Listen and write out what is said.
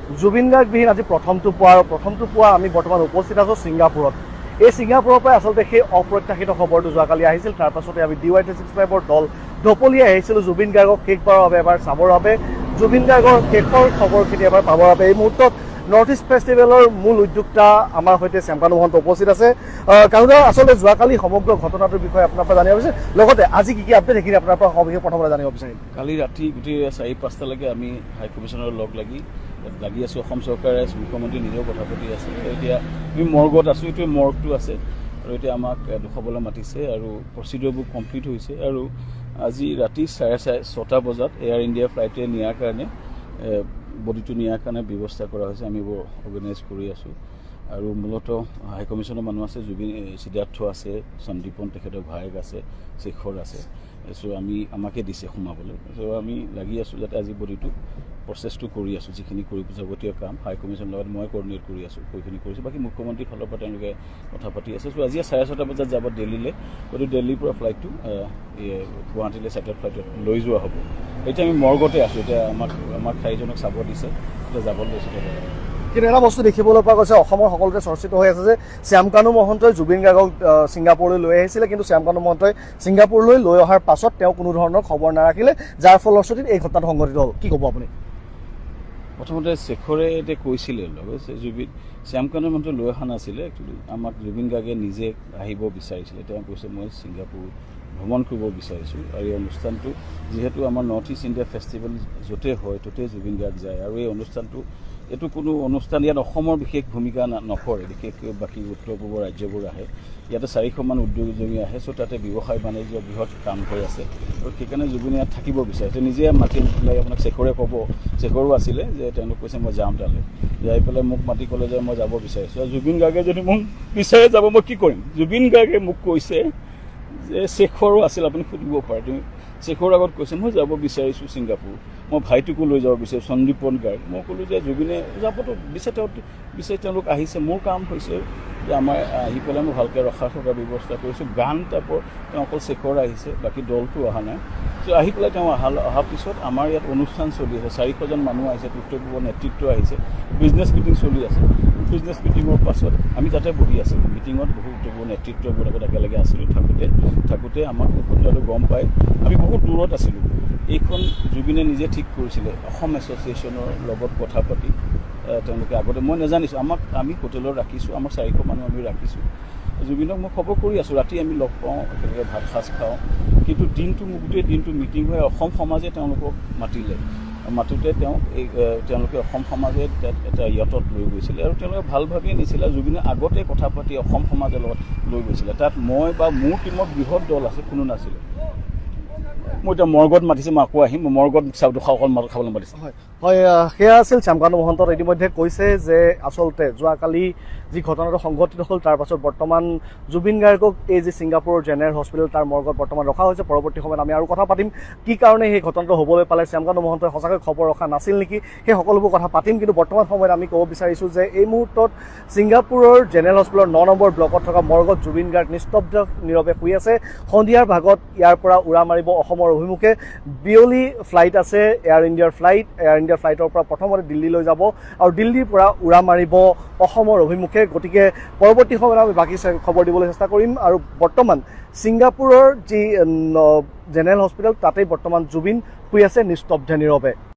জুবিন গাৰ্গবিহীন আজি প্ৰথমটো পুৱা আমি বৰ্তমান উপস্থিত আছোঁ ছিংগাপুৰত। এই ছিংগাপুৰৰ পৰা আচলতে সেই অপ্ৰত্যাশিত খবৰটো যোৱাকালি আহিছিল। তাৰ পাছতে আমি DY365ৰ দল ঢপলিয়াই আহিছিলোঁ জুবিন গাৰ্গক শেষবাৰৰ বাবে এবাৰ চাবৰ বাবে, জুবিন গাৰ্গৰ শেষৰ খবৰখিনি এবাৰ পাবৰ বাবে। এই মুহূৰ্তত নৰ্থ ইষ্ট ফেষ্টিভেলৰ মূল উদ্যোক্তা আমাৰ সৈতে শ্যামকানু মহন্ত উপস্থিত আছে। কানুদা, আচলতে যোৱাকালি সমগ্ৰ ঘটনাটোৰ বিষয়ে আপোনাৰ পৰা জানিব বিচাৰিম, লগতে আজি কি আপডেট সেইখিনি আপোনাৰ পৰা সবিশেষ প্ৰথমতে জানিব বিচাৰিম। কালি ৰাতি গোটেই 4-5টালৈকে আমি হাই কমিশ্যনৰ লাগি আছোঁ। অসম চৰকাৰে মুখ্যমন্ত্ৰী নিজেও কথা পাতি আছে। এতিয়া আমি মৰ্গত আছোঁ, এইটোৱে মৰ্গটো আছে আৰু এতিয়া আমাক দেখুৱাবলৈ মাতিছে আৰু প্ৰচিডিঅ'ৰবোৰ কমপ্লিট হৈছে। আৰু আজি ৰাতি 6:30 বজাত এয়াৰ ইণ্ডিয়া ফ্লাইটে নিয়াৰ কাৰণে বডিটো নিয়াৰ কাৰণে ব্যৱস্থা কৰা হৈছে। আমি বৰ অৰ্গেনাইজ কৰি আছোঁ আৰু মূলতঃ হাই কমিশ্যনৰ মানুহ আছে, জুবিন সিদ্ধাৰ্থ আছে, সন্দীপন তেখেতৰ ভায়েক আছে, শেখৰ আছে। চ' আমাকে দিছে সোমাবলৈ। চ' আমি লাগি আছোঁ যাতে আজি বডিটো প্ৰচেছটো কৰি আছোঁ, যিখিনি কৰিব যাৱতীয় কাম হাই কমিশ্যনৰ লগত মই কৰ্ডিনেট কৰি আছোঁ, সেইখিনি কৰিছোঁ। বাকী মুখ্যমন্ত্ৰীৰ ফালৰ পৰা তেওঁলোকে কথা পাতি আছে। চ' আজি 6:30 বজাত যাব দিল্লীলৈ, গতিকে দিল্লীৰ পৰা ফ্লাইটটো গুৱাহাটীলৈ ছেটেলাইট ফ্লাইটত লৈ যোৱা হ'ব। এতিয়া আমি মৰ্গতে আছোঁ। এতিয়া আমাক 4জনক চাব দিছে, এতিয়া যাব লৈছোঁ। কিন্তু এটা বস্তু দেখিবলৈ পোৱা গৈছে, অসমৰ সকলোতে চৰ্চিত হৈ আছে যে শ্যামকানু মহন্তই জুবিন গাৰ্গক ছিংগাপুৰলৈ লৈ আহিছিলে, কিন্তু শ্যামকানু মহন্তই ছিংগাপুৰলৈ লৈ অহাৰ পাছত তেওঁ কোনো ধৰণৰ খবৰ নাৰাখিলে, যাৰ ফলশ্ৰুতিত এই ঘটনাটো সংঘটিত হ'ল। কি ক'ব আপুনি? প্ৰথমতে শেখৰে এতিয়া কৈছিলে শ্যামকানু মহন্তই লৈ অহা নাছিলে। একচুৱেলি আমাক জুবিন গাৰ্গে নিজে আহিব বিচাৰিছিলে। তেওঁ কৈছে মই ছিংগাপুৰ ভ্ৰমণ কৰিব বিচাৰিছোঁ আৰু এই অনুষ্ঠানটো যিহেতু আমাৰ নৰ্থ ইষ্ট ইণ্ডিয়া ফেষ্টিভেল য'তে হয় ত'তেই জুবিন গাৰ্গ যায় আৰু এই অনুষ্ঠানটো এইটো কোনো অনুষ্ঠান ইয়াত অসমৰ বিশেষ ভূমিকা নকৰে, বিশেষকৈ বাকী উত্তৰ পূবৰ ৰাজ্যবোৰ আহে। ইয়াতে 400মান উদ্যোগী আহে। চ' তাতে ব্যৱসায় বাণিজ্য বৃহৎ কাম হৈ আছে আৰু সেইকাৰণে জুবিনে ইয়াত থাকিব বিচাৰে। তেওঁ নিজে মাতি পেলাই আপোনাক শেখৰে ক'ব, শেখৰো আছিলে যে তেওঁলোক কৈছে মই যাম তালৈ, যাই পেলাই মোক মাতি ক'লে যে মই যাব বিচাৰিছোঁ। আৰু জুবিন গাৰ্গে যদি মোক বিচাৰে যাব, মই কি কৰিম? জুবিন গাৰ্গে মোক কৈছে যে শেখৰো আছিল, আপুনি সুধিব পাৰে, তুমি শেখৰ আগত কৈছে মই যাব বিচাৰিছোঁ ছিংগাপুৰ, মই ভাইটোকো লৈ যাব বিচাৰিছোঁ সন্দীপন গাৰ্গ। মই ক'লোঁ যে জুবিনে যাবতো বিচাৰি তেওঁলোক আহিছে, মোৰ কাম হৈছে যে আমাৰ আহি পেলাই মই ভালকৈ ৰখাৰ ব্যৱস্থা কৰিছোঁ। গান টাইপৰ তেওঁ অকল শেখৰ আহিছে, বাকী দলটো অহা নাই। চ' আহি পেলাই তেওঁ অহাৰ পিছত আমাৰ ইয়াত অনুষ্ঠান চলি আছে, 400জন মানুহ আহিছে, উত্তৰ পূবৰ নেতৃত্ব আহিছে, বিজনেছ মিটিং চলি আছে। বিজনেছ মিটিঙৰ পাছত আমি তাতে বহি আছিলোঁ, মিটিঙত বহু উত্তৰ পূবৰ নেতৃত্ববোৰ লগত একেলগে আছিলোঁ। থাকোঁতে আমাক কথাটো গম পাই আমি বহুত দূৰত আছিলোঁ। এইখন জুবিনে নিজে ঠিক কৰিছিলে, অসম এছ'চিয়েশ্যনৰ লগত কথা পাতি তেওঁলোকে আগতে মই নাজানিছোঁ, আমি হোটেলত ৰাখিছোঁ, আমাৰ 400 মানুহ আমি ৰাখিছোঁ। জুবিনক মই খবৰ কৰি আছোঁ, ৰাতি আমি লগ পাওঁ, একেলগে ভাত সাজ খাওঁ। কিন্তু গোটেই দিনটো মিটিং হৈ অসম সমাজে তেওঁলোকক মাতোতে তেওঁলোকে অসম সমাজে এটা য়টত লৈ গৈছিলে আৰু তেওঁলোকে ভাল ভাবিয়ে নিছিলে। জুবিনে আগতে কথা পাতি অসম সমাজৰ লগত লৈ গৈছিলে। তাত মই বা মোৰ টীমৰ বৃহৎ দল আছে, কোনো নাছিলে। মই এতিয়া মৰ্গত মাতিছে, মই আকৌ আহিম, মৰ্গত খাবলৈ মাতিছে। হয়, সেয়া আছিল শ্যামকানু মহন্ত। ইতিমধ্যে কৈছে যে আচলতে যোৱাকালি যি ঘটনাটো সংঘটিত হ'ল তাৰ পাছত বৰ্তমান জুবিন গাৰ্গক এই যি ছিংগাপুৰৰ জেনেৰেল হস্পিটেল তাৰ মৰ্গত বৰ্তমান ৰখা হৈছে। পৰৱৰ্তী সময়ত আমি আৰু কথা পাতিম কি কাৰণে সেই ঘটনাটো হ'বলৈ পালে, শ্যামকানু মহন্তই সঁচাকৈ খবৰ ৰখা নাছিল নেকি, সেই সকলোবোৰ কথা পাতিম। কিন্তু বৰ্তমান সময়ত আমি ক'ব বিচাৰিছোঁ যে এই মুহূৰ্তত ছিংগাপুৰৰ জেনেৰেল হস্পিটেলৰ 9 নম্বৰ ব্লকত থকা মৰ্গত জুবিন গাৰ্গ নিস্তব্ধ নীৰৱে শুই আছে। সন্ধিয়াৰ ভাগত ইয়াৰ পৰা উৰা মাৰিব অসমৰ অভিমুখে। বিয়লি ফ্লাইট আছে, এয়াৰ ইণ্ডিয়াৰ ফ্লাইটৰ পৰা প্ৰথমতে দিল্লীলৈ যাব আৰু দিল্লীৰ পৰা উৰা মাৰিব অসমৰ অভিমুখে। গতিকে পৰৱৰ্তী সময়ত আমি বাকী খবৰ দিবলৈ চেষ্টা কৰিম। আৰু বৰ্তমান ছিংগাপুৰৰ যি জেনেৰেল হস্পিটেল তাতেই বৰ্তমান জুবিন শুই আছে নিস্তব্ধ নীৰৱে।